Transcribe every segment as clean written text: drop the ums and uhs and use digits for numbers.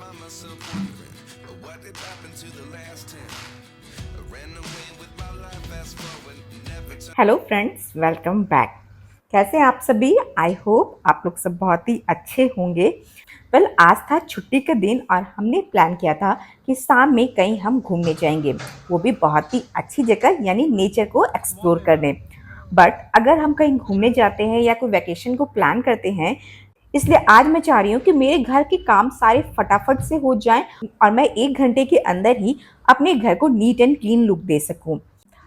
find myself wondering, what did happen to the last 10? I ran away with my life, fast forward, never turn. Hello friends, welcome back. कैसे हैं आप सभी? I hope आप लोग सब बहुत ही अच्छे होंगे। आज था छुट्टी का दिन और हमने प्लान किया था कि शाम में कहीं हम घूमने जाएंगे, वो भी बहुत ही अच्छी जगह यानी नेचर को एक्सप्लोर करने। बट अगर हम कहीं घूमने जाते हैं या कोई वैकेशन को प्लान करते हैं, इसलिए आज मैं चाह रही हूँ कि मेरे घर के काम सारे फटाफट से हो जाएं और मैं 1 घंटे के अंदर ही अपने घर को नीट एंड क्लीन लुक दे सकूं।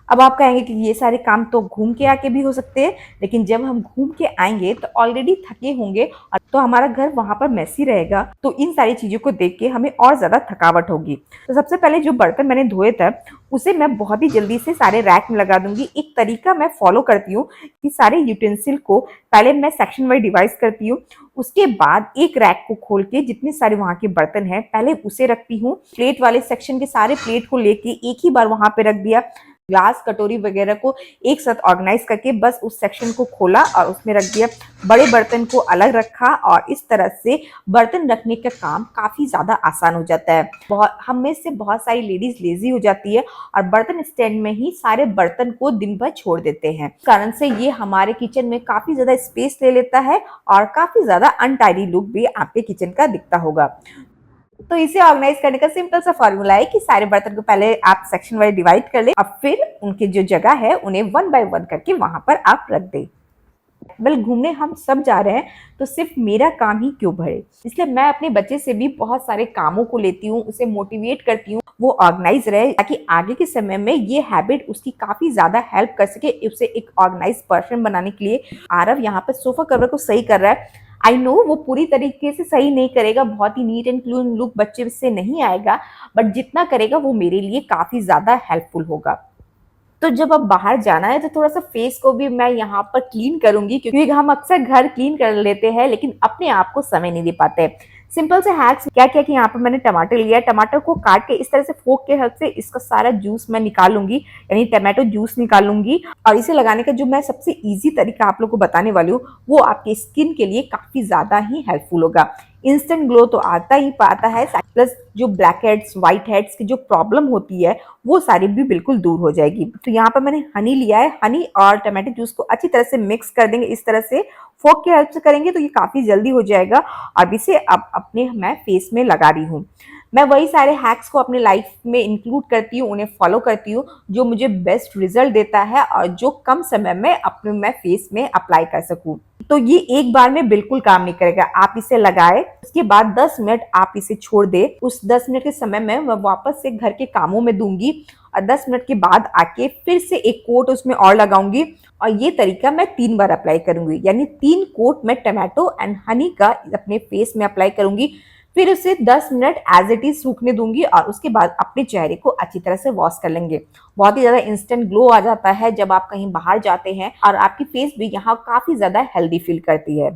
अब आप कहेंगे कि ये सारे काम तो घूम के आके भी हो सकते हैं, लेकिन जब हम घूम के आएंगे तो ऑलरेडी थके होंगे और तो हमारा घर वहां पर मैसी रहेगा, तो इन सारी चीजों को देख के हमें और ज्यादा थकावट होगी। तो सबसे पहले जो बर्तन मैंने धोए थे उसे मैं बहुत ही जल्दी से सारे रैक में लगा दूंगी। एक तरीका मैं फॉलो करती हूँ कि सारे यूटेंसिल को पहले मैं सेक्शन वाइज डिवाइड करती हूँ, उसके बाद एक रैक को खोल के जितने सारे वहां के बर्तन हैं पहले उसे रखती हूँ। प्लेट वाले सेक्शन के सारे प्लेट को लेके एक ही बार वहां पे रख दिया। ग्लास कटोरी वगैरह को एक साथ ऑर्गेनाइज करके बस उस सेक्शन को खोला और उसमें रख दिया। बड़े बर्तन को अलग रखा और इस तरह से बर्तन रखने का काम काफी ज्यादा आसान हो जाता है। हम में से बहुत सारी लेडीज लेजी हो जाती है और बर्तन स्टैंड में ही सारे बर्तन को दिन भर छोड़ देते हैं। इस कारण से ये हमारे किचन में काफी ज्यादा स्पेस ले लेता है और काफी ज्यादा अनटाइडी लुक भी आपके किचन का दिखता होगा। तो इसे ऑर्गेनाइज करने का सिंपल सा फॉर्मूला है कि सारे बर्तन को पहले आप सेक्शन वाइज डिवाइड कर ले और फिर उनकी जो जगह है उन्हें 1 बाय 1 करके वहां पर आप रख दे। घूमने हम सब जा रहे हैं तो सिर्फ मेरा काम ही क्यों भरे, इसलिए मैं अपने बच्चे से भी बहुत सारे कामों को लेती हूँ, उसे मोटिवेट करती हूँ वो ऑर्गेनाइज रहे, ताकि आगे के समय में ये हैबिट उसकी काफी ज्यादा हेल्प कर सके उसे एक ऑर्गेनाइज पर्सन बनाने के लिए। आरव यहाँ पर सोफा कवर को सही कर रहा है। आई नो वो पूरी तरीके से सही नहीं करेगा, बहुत ही नीट एंड क्लीन लुक बच्चे से नहीं आएगा, बट जितना करेगा वो मेरे लिए काफी ज्यादा हेल्पफुल होगा। तो जब अब बाहर जाना है तो थोड़ा सा फेस को भी मैं यहाँ पर क्लीन करूंगी, क्योंकि हम अक्सर घर क्लीन कर लेते हैं लेकिन अपने आप को समय नहीं दे पाते। सिंपल से हैक्स क्या क्या कि यहाँ पर मैंने टमाटर लिया, टमाटर को काट के इस तरह से फोक के हेल्प से इसका सारा जूस मैं निकालूंगी, यानी टमाटो जूस निकालूंगी। और इसे लगाने का जो मैं सबसे इजी तरीका आप लोग को बताने वाली हूँ वो आपके स्किन के लिए काफी ज्यादा ही हेल्पफुल होगा। इंस्टेंट ग्लो तो आता ही पाता है, प्लस जो ब्लैक हेड्स व्हाइट हेड्स की जो प्रॉब्लम होती है वो सारी भी बिल्कुल दूर हो जाएगी। तो यहाँ पर मैंने हनी लिया है, हनी और टमाटो जूस को अच्छी तरह से मिक्स कर देंगे। इस तरह से फोक के हेल्प से करेंगे तो ये काफी जल्दी हो जाएगा। अब इसे अब अपने मैं फेस में लगा रही हूँ। मैं वही सारे हैक्स को अपने लाइफ में इंक्लूड करती हूँ, उन्हें फॉलो करती हूँ जो मुझे बेस्ट रिजल्ट देता है और जो कम समय में अपने मैं फेस में अप्लाई कर सकूँ। तो ये एक बार में बिल्कुल काम नहीं करेगा। आप इसे लगाए उसके बाद 10 मिनट आप इसे छोड़ दे। उस 10 मिनट के समय में मैं वापस से घर के कामों में दूंगी और 10 मिनट के बाद आके फिर से एक कोट उसमें और लगाऊंगी और ये तरीका मैं 3 बार अप्लाई करूंगी, यानी 3 कोट मैं टमाटो एंड हनी का अपने फेस में अप्लाई करूंगी। फिर उसे 10 मिनट एज इट इज सूखने दूंगी और उसके बाद अपने चेहरे को अच्छी तरह से वॉश कर लेंगे। बहुत ही ज्यादा इंस्टेंट ग्लो आ जाता है जब आप कहीं बाहर जाते हैं और आपकी फेस भी यहाँ काफी ज्यादा हेल्दी फील करती है।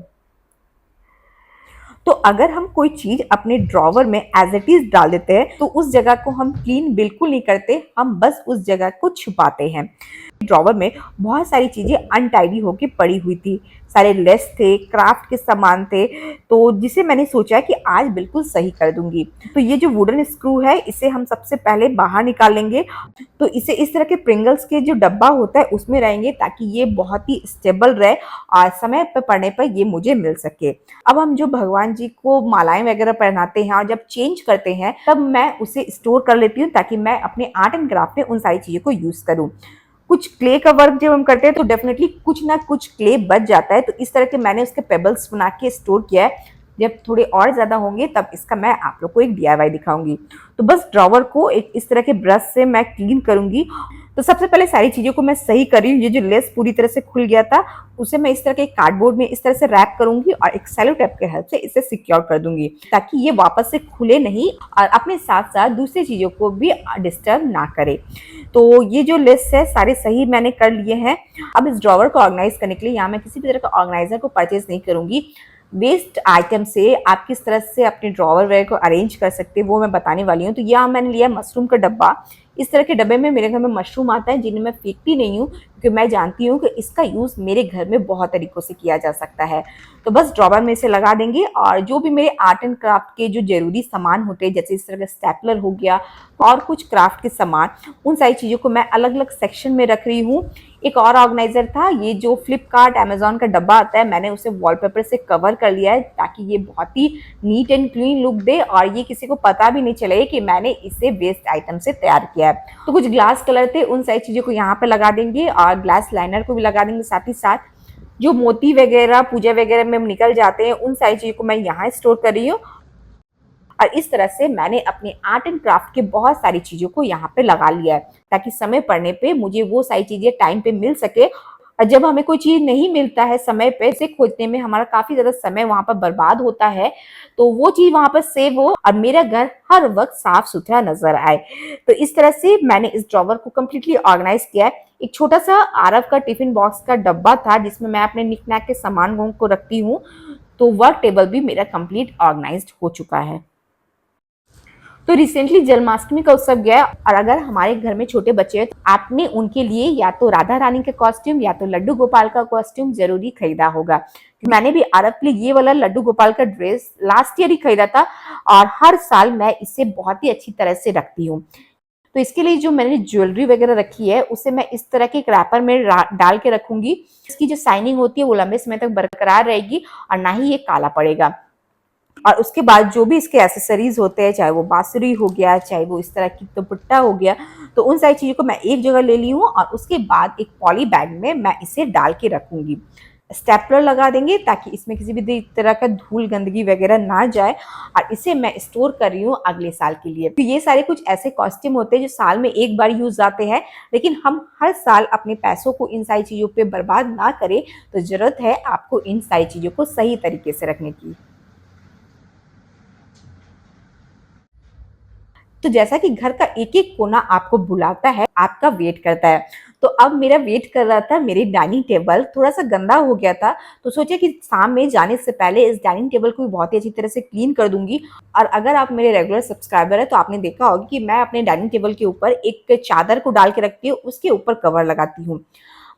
तो अगर हम कोई चीज अपने ड्रॉवर में एज इट इज डाल देते हैं तो उस जगह को हम क्लीन बिल्कुल नहीं करते, हम बस उस जगह को छुपाते हैं। ड्रॉवर में बहुत सारी चीजें अनटाइडी होके पड़ी हुई थी, सारे लेस थे, क्राफ्ट के सामान थे, तो जिसे मैंने सोचा कि आज बिल्कुल सही कर दूंगी। तो ये जो वुडन स्क्रू है इसे हम सबसे पहले बाहर निकाल लेंगे। तो इसे इस तरह के प्रिंगल्स के जो डब्बा होता है उसमें रहेंगे ताकि ये बहुत ही स्टेबल रहे और समय पर पड़ने पर ये मुझे मिल सके। अब हम जो भगवान जी को मालाएं वगैरह पहनाते हैं और जब चेंज करते हैं तब मैं उसे स्टोर कर लेती हूँ ताकि मैं अपने आर्ट एंड क्राफ्ट में उन सारी चीजों को यूज करूँ। कुछ क्ले का वर्क जब हम करते हैं तो डेफिनेटली कुछ ना कुछ क्ले बच जाता है, तो इस तरह के मैंने उसके पेबल्स बना के स्टोर किया है। जब थोड़े और ज्यादा होंगे तब इसका मैं आप लोग को एक डीआईवाई दिखाऊंगी। तो बस ड्रॉवर को एक इस तरह के ब्रश से मैं क्लीन करूंगी। तो सबसे पहले सारी चीजों को मैं सही कर रही हूँ। ये जो लेस पूरी तरह से खुल गया था उसे मैं इस तरह के कार्डबोर्ड में इस तरह से रैप करूंगी और एक सेलो टेप के हेल्प से इसे सिक्योर कर दूंगी ताकि ये वापस से खुले नहीं और अपने साथ साथ दूसरी चीजों को भी डिस्टर्ब ना करे। तो ये जो लिस्ट है सारे सही मैंने कर लिए हैं। अब इस ड्रॉवर को ऑर्गेनाइज करने के लिए यहाँ मैं किसी भी तरह का ऑर्गेनाइजर को परचेज नहीं करूंगी। वेस्ट आइटम से आप किस तरह से अपने ड्रॉवर वगैरह को अरेंज कर सकते हैं वो मैं बताने वाली हूँ। तो यहाँ मैंने लिया मशरूम का डब्बा। इस तरह के डब्बे में मेरे घर में मशरूम आता है जिन्हें मैं फेंकती नहीं हूँ, क्योंकि मैं जानती हूँ कि इसका यूज़ मेरे घर में बहुत तरीक़ों से किया जा सकता है। तो बस ड्रॉवर में इसे लगा देंगे और जो भी मेरे आर्ट एंड क्राफ्ट के जो ज़रूरी सामान होते हैं, जैसे इस तरह का स्टेपलर हो गया और कुछ क्राफ्ट के सामान, उन सारी चीज़ों को मैं अलग-अलग सेक्शन में रख रही हूँ। एक और ऑर्गेनाइज़र था, ये जो फ्लिपकार्ट, अमेज़न का डब्बा आता है, मैंने उसे वॉलपेपर से कवर कर लिया है ताकि ये बहुत ही नीट एंड क्लीन लुक दे और ये किसी को पता भी नहीं चले कि मैंने इसे वेस्ट आइटम से तैयार किया है। तो कुछ ग्लास कलर थे, उन सारी चीज़ों को यहाँ पे लगा देंगे और ग्लास लाइनर को भी लगा देंगे। साथ ही साथ जो मोती वगैरह पूजा वगैरह में निकल जाते हैं, उन सारी चीज़ों को मैं यहाँ स्टोर कर रही हूँ। और इस तरह से मैंने अपने आर्ट एंड क्राफ्ट के बहुत सारी चीज़ों को यहाँ पे लगा लिया है ताकि समय पड़ने पे मुझे वो सारी चीज़ें टाइम पे मिल सके। और जब हमें कोई चीज़ नहीं मिलता है समय पे, उसे खोजने में हमारा काफ़ी ज़्यादा समय वहाँ पर बर्बाद होता है, तो वो चीज़ वहाँ पर सेव हो और मेरा घर हर वक्त साफ-सुथरा नज़र आए। तो इस तरह से मैंने इस ड्रॉवर को कंप्लीटली ऑर्गेनाइज़ किया है। एक छोटा-सा आरव का टिफ़िन बॉक्स का डब्बा था जिसमें मैं अपने निक-नैक के सामान को रखती हूँ, तो वर्क टेबल भी मेरा कंप्लीट ऑर्गेनाइज़्ड हो चुका है। तो रिसेंटली जन्माष्टमी का उत्सव गया और अगर हमारे घर में छोटे बच्चे हैं तो आपने उनके लिए या तो राधा रानी का कॉस्ट्यूम या तो लड्डू गोपाल का कॉस्ट्यूम जरूरी खरीदा होगा। मैंने भी आरव के लिए ये वाला लड्डू गोपाल का ड्रेस लास्ट ईयर ही खरीदा था और हर साल मैं इसे बहुत ही अच्छी तरह से रखती हूँ। तो इसके लिए जो मैंने ज्वेलरी वगैरह रखी है उसे मैं इस तरह के रैपर में डाल के रखूंगी। इसकी जो शाइनिंग होती है वो लंबे समय तक बरकरार रहेगी और ना ही ये काला पड़ेगा। और उसके बाद जो भी इसके एसेसरीज होते हैं, चाहे वो बांसुरी हो गया, चाहे वो इस तरह की दुपट्टा हो गया, तो उन सारी चीज़ों को मैं एक जगह ले ली हूँ और उसके बाद एक पॉली बैग में मैं इसे डाल के रखूंगी। स्टेपलर लगा देंगे ताकि इसमें किसी भी तरह का धूल गंदगी वगैरह ना जाए और इसे मैं स्टोर कर रही हूँ अगले साल के लिए। तो ये सारे कुछ ऐसे कॉस्ट्यूम होते हैं जो साल में एक बार यूज आते हैं, लेकिन हम हर साल अपने पैसों को इन सारी चीज़ों पे बर्बाद ना करें। तो ज़रूरत है आपको इन सारी चीज़ों को सही तरीके से रखने की। तो जैसा कि घर का एक-एक कोना आपको बुलाता है, आपका वेट करता है, तो अब मेरा वेट कर रहा था मेरी डाइनिंग टेबल थोड़ा-सा गंदा हो गया था, तो सोचा कि शाम में जाने से पहले इस डाइनिंग टेबल को भी बहुत ही अच्छी तरह से क्लीन कर दूँगी। और अगर आप मेरे रेगुलर सब्सक्राइबर हैं, तो आपने देखा होगा कि मैं अपने डाइनिंग टेबल के ऊपर एक चादर को डाल के रखती हूँ, उसके ऊपर कवर लगाती हूँ।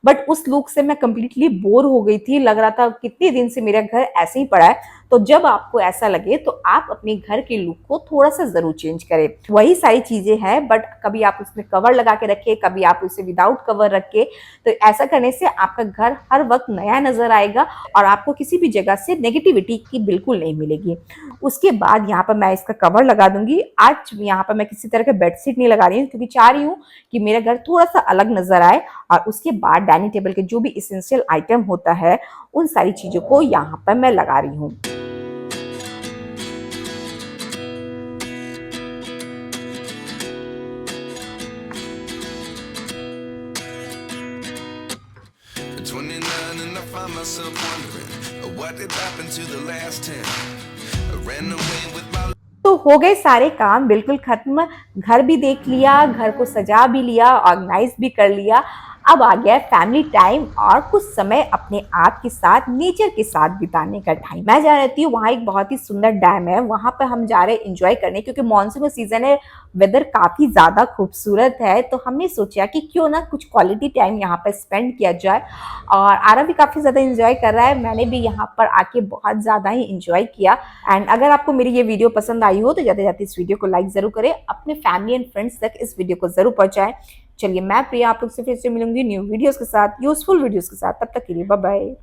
बट उस लुक से मैं कंप्लीटली बोर हो गई थी, लग रहा था कितने दिन से मेरा घर ऐसे ही पड़ा है। तो जब आपको ऐसा लगे तो आप अपने घर के लुक को थोड़ा-सा ज़रूर चेंज करें। वही सारी चीज़ें हैं, बट कभी आप उसमें कवर लगा के रखें, कभी आप उसे विदाउट कवर रखें। तो ऐसा करने से आपका घर हर वक़्त नया नज़र आएगा और आपको किसी भी जगह से नेगेटिविटी की बिल्कुल नहीं मिलेगी। उसके बाद यहाँ पर मैं इसका कवर लगा दूँगी। आज यहाँ पर मैं किसी तरह का बेडशीट नहीं लगा रही हूँ, क्योंकि चाह रही हूँ कि मेरा घर थोड़ा-सा अलग नज़र आए। और उसके बाद डाइनिंग टेबल के जो भी एसेंशियल आइटम होता है, उन सारी चीज़ों को यहाँ पर मैं लगा रही हूँ। At 29 and I find myself wondering what did happen to the last 10. I ran away with my तो हो गए सारे काम बिल्कुल खत्म। घर भी देख लिया, घर को सजा भी लिया, ऑर्गेनाइज भी कर लिया। अब आ गया फैमिली टाइम और कुछ समय अपने आप के साथ, नेचर के साथ बिताने का टाइम। मैं जा रहती हूँ, वहाँ एक बहुत ही सुंदर डैम है, वहाँ पर हम जा रहे हैं एंजॉय करने, क्योंकि मानसून का सीजन है, वेदर काफ़ी ज़्यादा खूबसूरत है। तो हमने सोचा कि क्यों ना कुछ क्वालिटी टाइम यहाँ पर स्पेंड किया जाए। और आरव भी काफ़ी ज़्यादा इंजॉय कर रहा है, मैंने भी यहाँ पर आके बहुत ज़्यादा ही इंजॉय किया। एंड अगर आपको मेरी ये वीडियो पसंद आई हो तो जाते जाते इस वीडियो को लाइक ज़रूर करें, अपने फैमिली एंड फ्रेंड्स तक इस वीडियो को ज़रूर पहुँचाएं। चलिए, मैं प्रिया आप लोग से फिर से मिलूंगी न्यू वीडियोज़ के साथ, यूजफुल वीडियोज़ के साथ। तब तक के लिए बाय बाय।